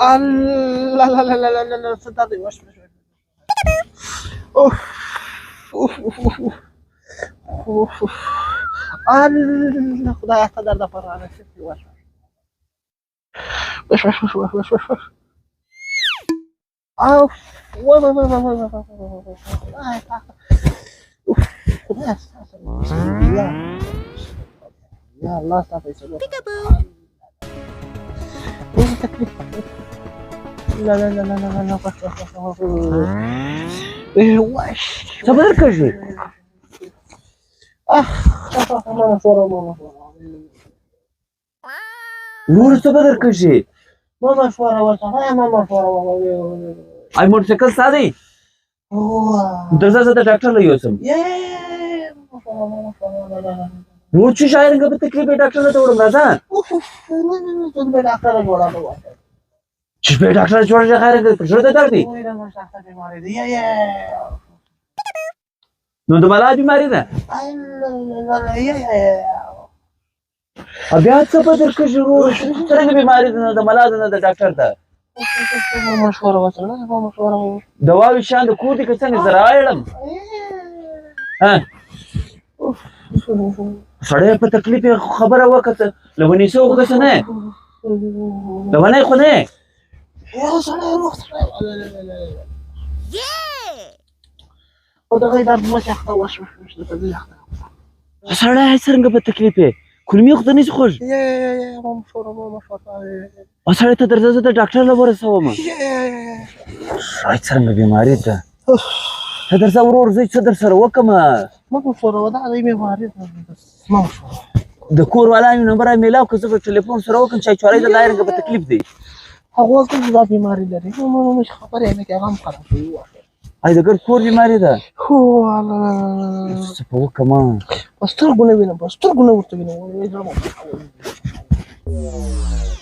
الله لا لا لا لا لا صدقني واش اوف اوف اوف اوف اوف الله خدايا قدر دفر على شفتي واش اوف يا الله صافي يسلمك لا لا لا لا لا لا واش صبر کړئ نور صبر کړئ ماما شوارا وصفا ماما شوارا آی موټرسایکل ستا دی درځه زه د ډاکټر له یوسم نور چې شاید رنګه په تکلیف یې ډاکټر ته وړم راځه چې په ډاکټر جوړ شي خیر په زړه ته درد دی نو د ملا بیماری ده بیا څه بدل کړي ورور څنګه بیماری ده د ملا ده د ډاکټر ته دوا شان د کور دي که څنګه زه راوړم سړی په تکلیف یې خبره وکړه لونیسه خو داسې نه لونی خو نه سړی څرنګه په تکلیف یې کلمې خو ته نشي خوږ سړی ته درځه زه د ډاکټر له ورسوم سړی څرنګه بیماري ده ته درځه ورور زه څه در سره وکړم د کور والا مې نمبر یې میلاو که زه به ټلیفون سره وکړم چې چوری د لای رنګه په تکلیف دی هغه دا بیماری لري نو مش خبرې نه کې هغه خراب شوی ای د ګر کور بیماری ده هو الله څه په وکړم سترګو نه وینم سترګو نه ورته وینم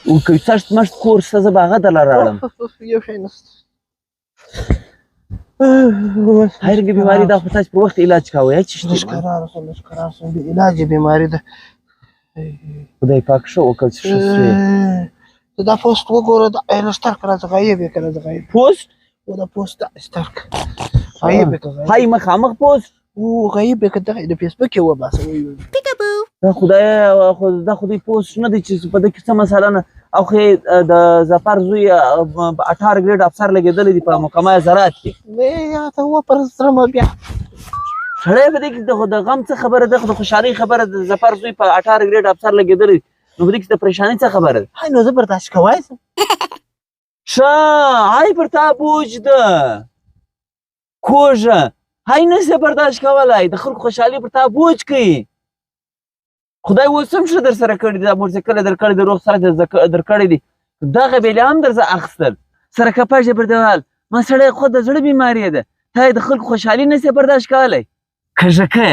او که سشت مشت کور شته زه به هغه درله راوړم یو شی نشته هر رنګه بیماری ده خو تاسو په وخت علاج کوئ چې شته قرار سم بې علاج بیماری ده خدای پاک ښه وکړ چې ښه شوې ته دا پوسټ وګوره د ایلسټر کړه ځای به کړه ځای پوسټ و دا پوسټ ستر غیب کړه هاي مخامخ پوسټ او غیب کړه د فیسبوک یو باسه وي دا خدای خو دا خدای پوسټ نه دی چې په دې کې څه مسله نه او خو د ظفر زوی 18 ګریډ افسر لګېدلی دی په محکمه زراعت کې نه یا ته و پر سره ما بیا سړی په دې کې د غم څه خبره ده د خوشحالۍ خبره د ظفر زوی په 18 ګریډ افسر لګېدلی نو په دې کې د پریشانۍ څه خبره ده هاي نو زه برداشت کوای سم ښه هاي پر تا بوج ده کوژه هاي نشي برداشت کولای د خلکو خوشحالي پر تا بوج کوي خدای اوس هم ښه در سره کړي دي دا موټرسایکل در کړی د روغ سره در کړی دي دغه بیلې هم درځه اخیستل سره کپاش یې پر دیوال ما سړی خود د زړه بیماري ده تا یې د خلکو خوشحالي نشي برداشت کولی کژکه